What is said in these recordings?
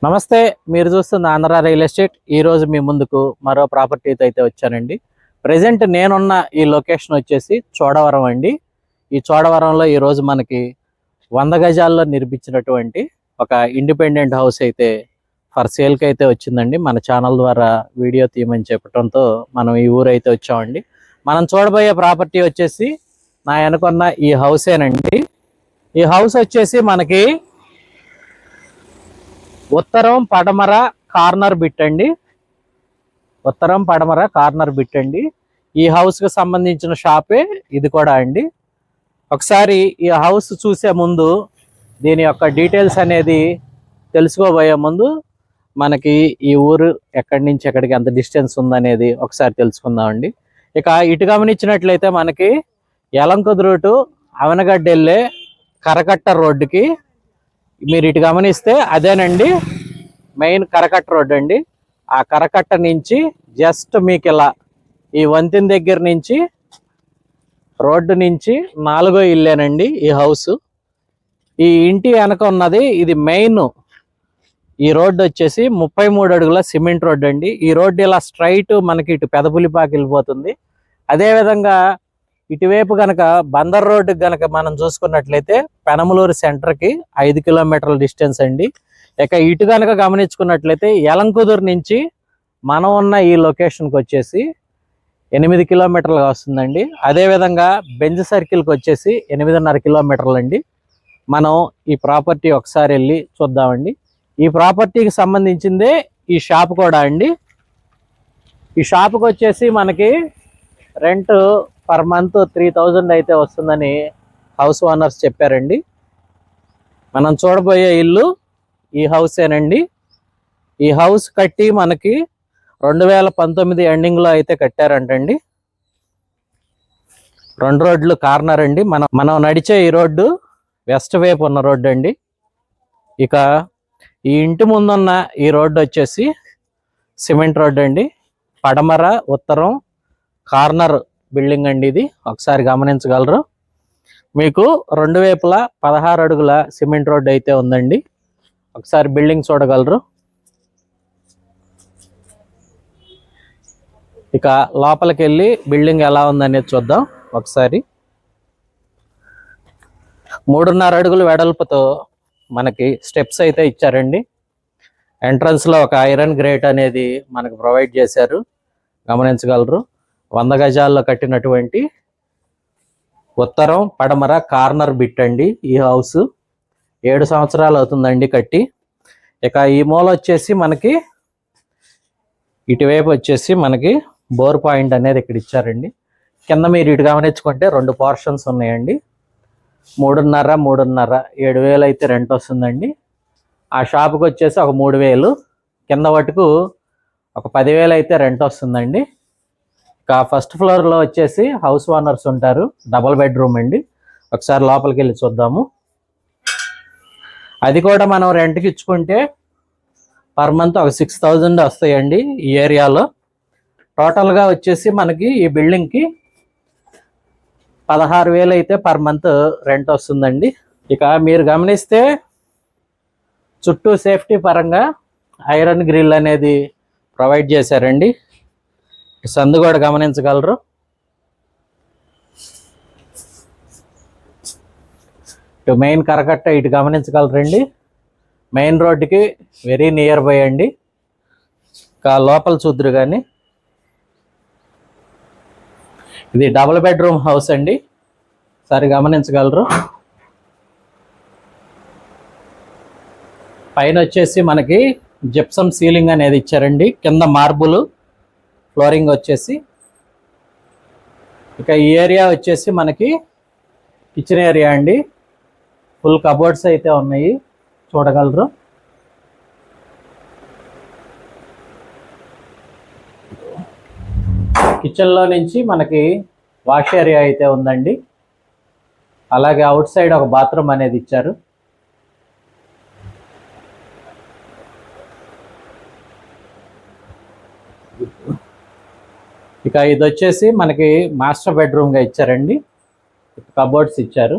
నమస్తే, మీరు చూస్తున్న ఆంధ్ర రియల్ ఎస్టేట్. ఈరోజు మీ ముందుకు మరో ప్రాపర్టీతో అయితే వచ్చానండి. ప్రజెంట్ నేనున్న ఈ లొకేషన్ వచ్చేసి చోడవరం అండి. ఈ చోడవరంలో ఈరోజు మనకి 100 గజాల్లో నిర్మించినటువంటి ఒక ఇండిపెండెంట్ హౌస్ అయితే ఫర్ సేల్కి అయితే వచ్చిందండి. మన ఛానల్ ద్వారా వీడియో తీయమని చెప్పడంతో మనం ఈ ఊరు అయితే వచ్చామండి. మనం చూడబోయే ప్రాపర్టీ వచ్చేసి నా వెనుకున్న ఈ హౌసేనండి. ఈ హౌస్ వచ్చేసి మనకి ఉత్తరం పడమర కార్నర్ బిట్ అండి. ఉత్తరం పడమర కార్నర్ బిట్ అండి. ఈ హౌస్కి సంబంధించిన షాపే ఇది కూడా అండి. ఒకసారి ఈ హౌస్ చూసే ముందు దీని యొక్క డీటెయిల్స్ అనేది తెలుసుకోబోయే ముందు మనకి ఈ ఊరు ఎక్కడి నుంచి ఎక్కడికి ఎంత డిస్టెన్స్ ఉందనేది ఒకసారి తెలుసుకుందామండి. ఇక ఇటు గమనించినట్లయితే మనకి యలంకుదు రూటు అవనగడ్డ వెళ్ళే కరకట్ట రోడ్డుకి మీరు ఇటు గమనిస్తే అదేనండి మెయిన్ కరకట్ట రోడ్ అండి. ఆ కరకట్ట నుంచి జస్ట్ మీకు ఇలా ఈ వంతెన దగ్గర నుంచి రోడ్డు నుంచి 4వ ఇల్లేనండి ఈ హౌస్. ఈ ఇంటి వెనక ఉన్నది ఇది మెయిన్. ఈ రోడ్డు వచ్చేసి 33 అడుగుల సిమెంట్ రోడ్డు అండి. ఈ రోడ్డు ఇలా స్ట్రైట్ మనకి ఇటు పెదపులిపాకి వెళ్ళిపోతుంది. అదేవిధంగా ఇటువైపు కనుక బందర్ రోడ్డుకి కనుక మనం చూసుకున్నట్లయితే పెనమలూరు సెంటర్కి 5 కిలోమీటర్ల డిస్టెన్స్ అండి. ఇక ఇటు కనుక గమనించుకున్నట్లయితే యలంకుదురు నుంచి మనం ఉన్న ఈ లొకేషన్కి వచ్చేసి 8 కిలోమీటర్లుగా వస్తుందండి. అదేవిధంగా బెంజ్ సర్కిల్కి వచ్చేసి 8.5 కిలోమీటర్లు అండి. మనం ఈ ప్రాపర్టీ ఒకసారి వెళ్ళి చూద్దామండి. ఈ ప్రాపర్టీకి సంబంధించిందే ఈ షాప్ కూడా అండి. ఈ షాప్కి వచ్చేసి మనకి రెంట్ పర్ మంత్ 3000 అయితే వస్తుందని హౌస్ ఓనర్స్ చెప్పారండి. మనం చూడబోయే ఇల్లు ఈ హౌసేనండి. ఈ హౌస్ కట్టి మనకి 2019 ఎండింగ్లో అయితే కట్టారంటండి. 2 రోడ్లు కార్నర్ అండి. మనం నడిచే ఈ రోడ్డు వెస్ట్ వైపు ఉన్న రోడ్డు అండి. ఇక ఈ ఇంటి ముందున్న ఈ రోడ్డు వచ్చేసి సిమెంట్ రోడ్డు అండి. పడమర ఉత్తరం కార్నర్ బిల్డింగ్ అండి. ఇది ఒకసారి గమనించగలరు. మీకు 2 వైపులా 16 అడుగుల సిమెంట్ రోడ్డు అయితే ఉందండి. ఒకసారి బిల్డింగ్ చూడగలరు. ఇక లోపలికి వెళ్ళి బిల్డింగ్ ఎలా ఉందనేది చూద్దాం ఒకసారి. 3.5 అడుగుల వెడల్పుతో మనకి స్టెప్స్ అయితే ఇచ్చారండి. ఎంట్రన్స్లో ఒక ఐరన్ గ్రేట్ అనేది మనకు ప్రొవైడ్ చేశారు, గమనించగలరు. 100 గజాల్లో కట్టినటువంటి ఉత్తరం పడమర కార్నర్ బిట్ అండి ఈ హౌస్. 7 సంవత్సరాలు అవుతుందండి కట్టి. ఇక ఈ మూల వచ్చేసి మనకి ఇటువైపు వచ్చేసి మనకి బోర్ పాయింట్ అనేది ఇక్కడ ఇచ్చారండి. కింద మీరు ఇటు గమనించుకుంటే 2 పోర్షన్స్ ఉన్నాయండి. 3.5 7,000 అయితే రెంట్ వస్తుందండి. ఆ షాప్కి వచ్చేసి ఒక 3,000, కింద వటుకు ఒక 10,000 అయితే రెంట్ వస్తుందండి. ఇక ఫస్ట్ ఫ్లోర్లో వచ్చేసి హౌస్ ఓనర్స్ ఉంటారు. డబుల్ బెడ్రూమ్ అండి. ఒకసారి లోపలికి వెళ్ళి చూద్దాము. అది కూడా మనం రెంట్కి ఇచ్చుకుంటే పర్ మంత్ ఒక 6,000 వస్తాయండి ఈ ఏరియాలో. టోటల్గా వచ్చేసి మనకి ఈ బిల్డింగ్కి 16,000 అయితే పర్ మంత్ రెంట్ వస్తుందండి. ఇక మీరు గమనిస్తే చుట్టూ సేఫ్టీ పరంగా ఐరన్ గ్రిల్ అనేది ప్రొవైడ్ చేశారండి. సందు కూడా గమనించగలరు. ఇటు మెయిన్ కరకట్ట ఇటు గమనించగలరండి. మెయిన్ రోడ్డుకి వెరీ నియర్ బై అండి. ఇంకా లోపల చూద్దరు కానీ ఇది డబుల్ బెడ్రూమ్ హౌస్ అండి. సరి గమనించగలరు. పైన వచ్చేసి మనకి జిప్సమ్ సీలింగ్ అనేది ఇచ్చారండి. కింద మార్బుల్ ఫ్లోరింగ్ వచ్చేసి. ఇక ఈ ఏరియా వచ్చేసి మనకి కిచెన్ ఏరియా అండి. ఫుల్ కబోర్డ్స్ అయితే ఉన్నాయి, చూడగలరు. కిచెన్లో నుంచి మనకి వాష్ ఏరియా అయితే ఉందండి. అలాగే అవుట్ సైడ్ ఒక బాత్రూమ్ అనేది ఇచ్చారు. ఇక ఇది వచ్చేసి మనకి మాస్టర్ బెడ్రూమ్గా ఇచ్చారండి. కబోర్డ్స్ ఇచ్చారు.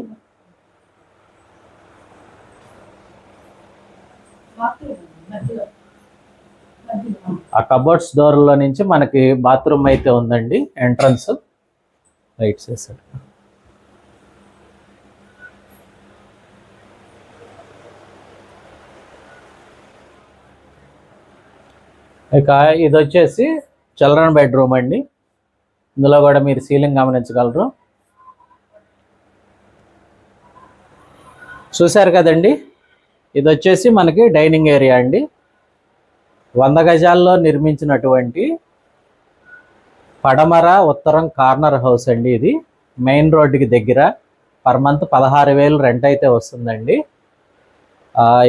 ఆ కబోర్డ్స్ డోర్లో నుంచి మనకి బాత్రూమ్ అయితే ఉందండి, ఎంట్రన్స్ లైట్స్ వేసాడు. ఇక ఇది వచ్చేసి చిల్డ్రన్ బెడ్రూమ్ అండి. ఇందులో కూడా మీరు సీలింగ్ గమనించగలరు. చూశారు కదండి, ఇది వచ్చేసి మనకి డైనింగ్ ఏరియా అండి. 100 గజాల్లో నిర్మించినటువంటి పడమర ఉత్తరం కార్నర్ హౌస్ అండి. ఇది మెయిన్ రోడ్డుకి దగ్గర. పర్ మంత్ 16,000 రెంట్ అయితే వస్తుందండి.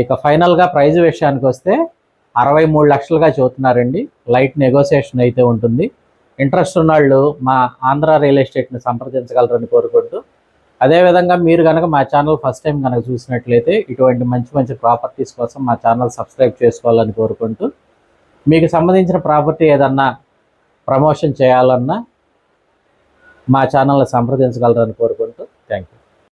ఇక ఫైనల్గా ప్రైజ్ విషయానికి వస్తే 63 లక్షలుగా చూస్తున్నారండి. లైట్ నెగోసియేషన్ అయితే ఉంటుంది. ఇంట్రెస్ట్ ఉన్నవాళ్ళు మా ఆంధ్ర రియల్ ఎస్టేట్ని సంప్రదించగలరని కోరుకుంటూ, అదేవిధంగా మీరు కనుక మా ఛానల్ ఫస్ట్ టైం కనుక చూసినట్లయితే ఇటువంటి మంచి మంచి ప్రాపర్టీస్ కోసం మా ఛానల్ సబ్స్క్రైబ్ చేసుకోవాలని కోరుకుంటూ, మీకు సంబంధించిన ప్రాపర్టీ ఏదన్నా ప్రమోషన్ చేయాలన్నా మా ఛానల్ని సంప్రదించగలరని కోరుకుంటూ థ్యాంక్ యూ.